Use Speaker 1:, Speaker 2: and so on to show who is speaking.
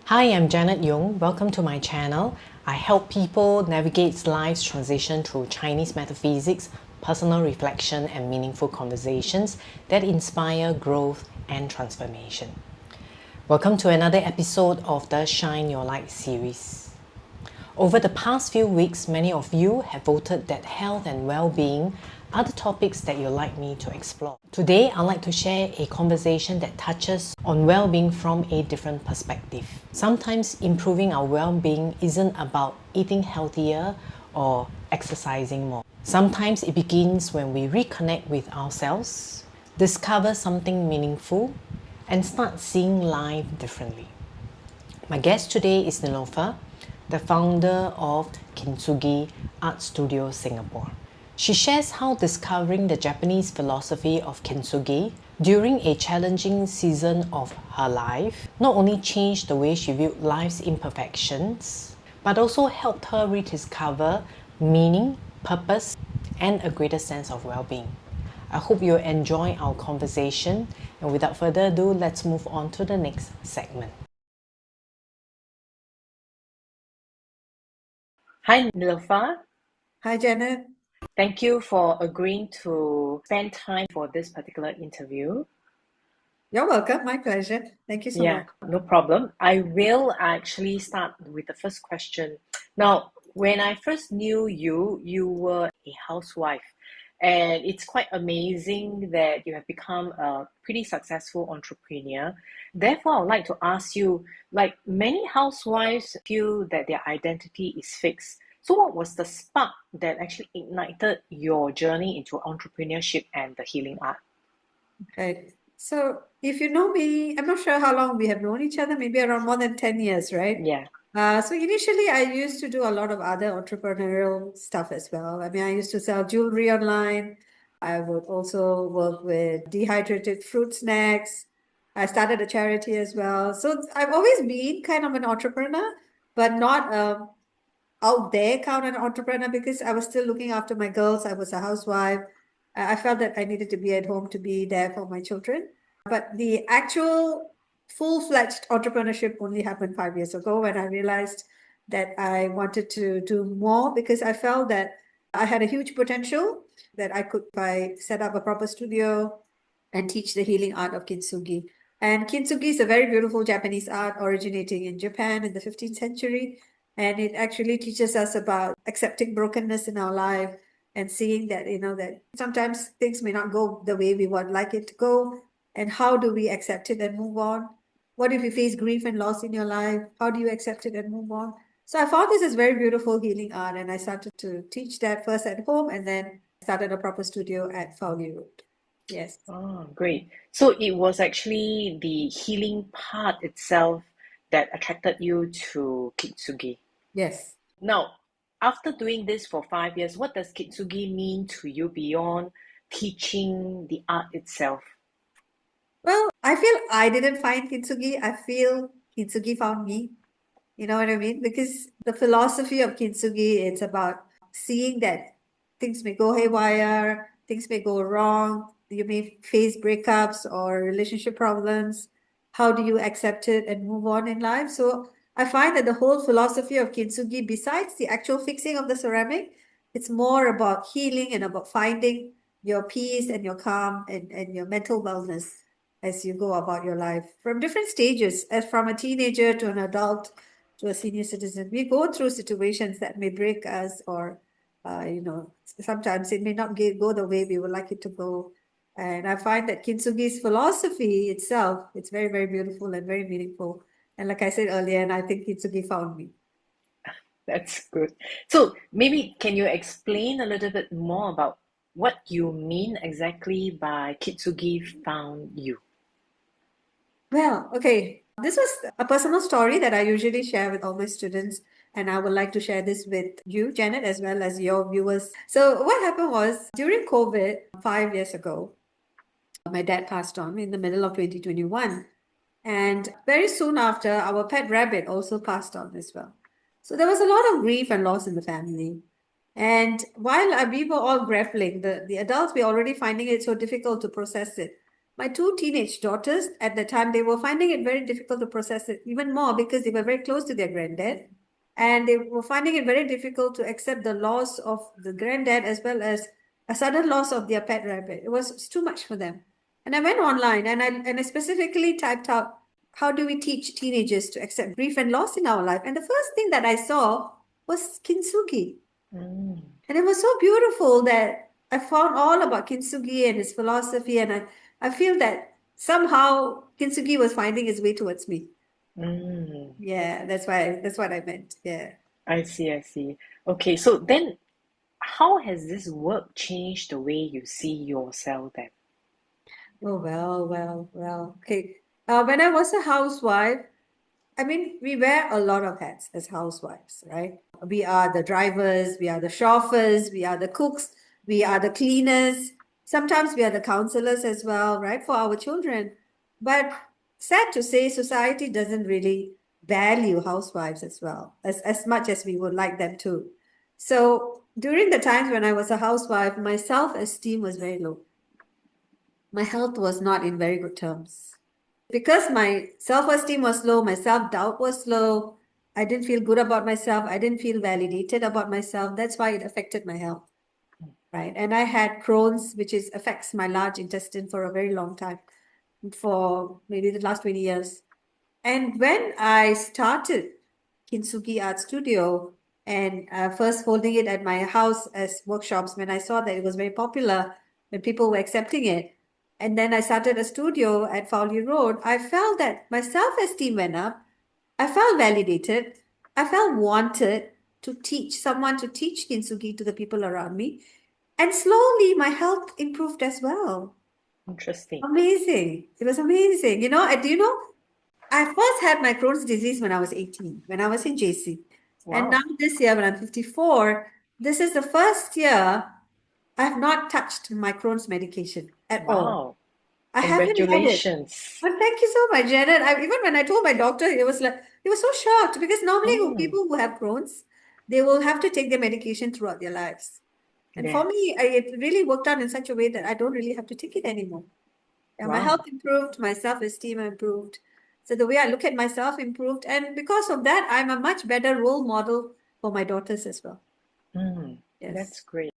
Speaker 1: Hi, I'm Janet Yong. Welcome to my channel. I help people navigate life's transition through Chinese metaphysics, personal reflection, and meaningful conversations that inspire growth and transformation. Welcome to another episode of the Shine Your Light series. Over the past few weeks, many of you have voted that health and well-being are the topics that you'd like me to explore. Today, I'd like to share a conversation that touches on well-being from a different perspective. Sometimes improving our well-being isn't about eating healthier or exercising more. Sometimes it begins when we reconnect with ourselves, discover something meaningful, and start seeing life differently. My guest today is Nilofar, the founder of Kintsugi Art Studio Singapore. She shares how discovering the Japanese philosophy of Kintsugi during a challenging season of her life not only changed the way she viewed life's imperfections, but also helped her rediscover meaning, purpose, and a greater sense of well-being. I hope you enjoy our conversation, and without further ado, let's move on to the next segment. Hi, Nilofar.
Speaker 2: Hi, Janet.
Speaker 1: Thank you for agreeing to spend time for this particular interview.
Speaker 2: You're welcome. My pleasure. Thank you so much.
Speaker 1: No problem. I will actually start with the first question. Now, when I first knew you, you were a housewife, and it's quite amazing that you have become a pretty successful entrepreneur. Therefore, I would like to ask you, like many housewives feel that their identity is fixed. So what was the spark that actually ignited your journey into entrepreneurship and the healing art?
Speaker 2: Right. So, if you know me, I'm not sure how long we have known each other, maybe around more than 10 years, right?
Speaker 1: Yeah.
Speaker 2: So initially, I used to do a lot of other entrepreneurial stuff as well. I mean, I used to sell jewelry online. I would also work with dehydrated fruit snacks. I started a charity as well. So I've always been kind of an entrepreneur, but not out there kind of an entrepreneur because I was still looking after my girls. I was a housewife. I felt that I needed to be at home to be there for my children. But the actual full-fledged entrepreneurship only happened 5 years ago when I realized that I wanted to do more because I felt that I had a huge potential that I could by set up a proper studio and teach the healing art of Kintsugi. And Kintsugi is a very beautiful Japanese art originating in Japan in the 15th century. And it actually teaches us about accepting brokenness in our life and seeing that, that sometimes things may not go the way we would like it to go. And how do we accept it and move on? What if you face grief and loss in your life? How do you accept it and move on? So I found this is very beautiful healing art, and I started to teach that first at home and then started a proper studio at Fowley Road. Yes.
Speaker 1: Oh, great. So it was actually the healing part itself that attracted you to Kintsugi.
Speaker 2: Yes.
Speaker 1: Now, after doing this for 5 years, what does Kintsugi mean to you beyond teaching the art itself?
Speaker 2: Well, I feel I didn't find Kintsugi. I feel Kintsugi found me. You know what I mean? Because the philosophy of Kintsugi, it's about seeing that things may go haywire, things may go wrong, you may face breakups or relationship problems. How do you accept it and move on in life? So I find that the whole philosophy of Kintsugi, besides the actual fixing of the ceramic, it's more about healing and about finding your peace and your calm and your mental wellness as you go about your life from different stages, as from a teenager to an adult to a senior citizen. We go through situations that may break us, or sometimes it may not go the way we would like it to go. And I find that Kintsugi's philosophy itself, it's very, very beautiful and very meaningful. And like I said earlier, and I think Kintsugi found me.
Speaker 1: That's good. So maybe can you explain a little bit more about what you mean exactly by Kintsugi found you?
Speaker 2: Well, okay. This was a personal story that I usually share with all my students, and I would like to share this with you, Janet, as well as your viewers. So, what happened was during COVID 5 years ago, my dad passed on in the middle of 2021. And very soon after, our pet rabbit also passed on as well. So, there was a lot of grief and loss in the family. And while we were all grappling, the adults were already finding it so difficult to process it. my two teenage daughters at the time, they were finding it very difficult to process it even more because they were very close to their granddad. And they were finding it very difficult to accept the loss of the granddad as well as a sudden loss of their pet rabbit. It's too much for them. And I went online and I specifically typed out, how do we teach teenagers to accept grief and loss in our life? And the first thing that I saw was Kintsugi.
Speaker 1: Mm.
Speaker 2: And it was so beautiful that I found all about Kintsugi and his philosophy. And I feel that somehow Kintsugi was finding his way towards me.
Speaker 1: Mm.
Speaker 2: Yeah, that's what I meant. Yeah.
Speaker 1: I see, I see. Okay, so then how has this work changed the way you see yourself then?
Speaker 2: Oh, well. Okay. When I was a housewife, I mean, we wear a lot of hats as housewives, right? We are the drivers, we are the chauffeurs, we are the cooks, we are the cleaners. Sometimes we are the counselors as well, right, for our children. But sad to say, society doesn't really value housewives as well, as much as we would like them to. So during the times when I was a housewife, my self-esteem was very low. My health was not in very good terms. Because my self-esteem was low, my self-doubt was low, I didn't feel good about myself, I didn't feel validated about myself. That's why it affected my health, right? And I had Crohn's, which affects my large intestine for a very long time, for maybe the last 20 years. And when I started Kintsugi Art Studio and first holding it at my house as workshops, when I saw that it was very popular, when people were accepting it, and then I started a studio at Fowley Road, I felt that my self-esteem went up. I felt validated. I felt wanted to teach someone to teach Kintsugi to the people around me. And slowly my health improved as well.
Speaker 1: Interesting.
Speaker 2: Amazing. It was amazing. Do you know, I first had my Crohn's disease when I was 18, when I was in JC. And now
Speaker 1: Wow.
Speaker 2: this year, when I'm 54, this is the first year I have not touched my Crohn's medication at all.
Speaker 1: Wow.
Speaker 2: I haven't had it.
Speaker 1: Congratulations.
Speaker 2: But thank you so much, Janet. Even when I told my doctor, he was so shocked because normally
Speaker 1: Mm.
Speaker 2: people who have Crohn's, they will have to take their medication throughout their lives. And for
Speaker 1: Yes.
Speaker 2: me, it really worked out in such a way that I don't really have to take it anymore. Yeah, my health
Speaker 1: Wow.
Speaker 2: improved, my self-esteem improved. So the way I look at myself improved. And because of that, I'm a much better role model for my daughters as well.
Speaker 1: Mm. That's
Speaker 2: Yes.
Speaker 1: great.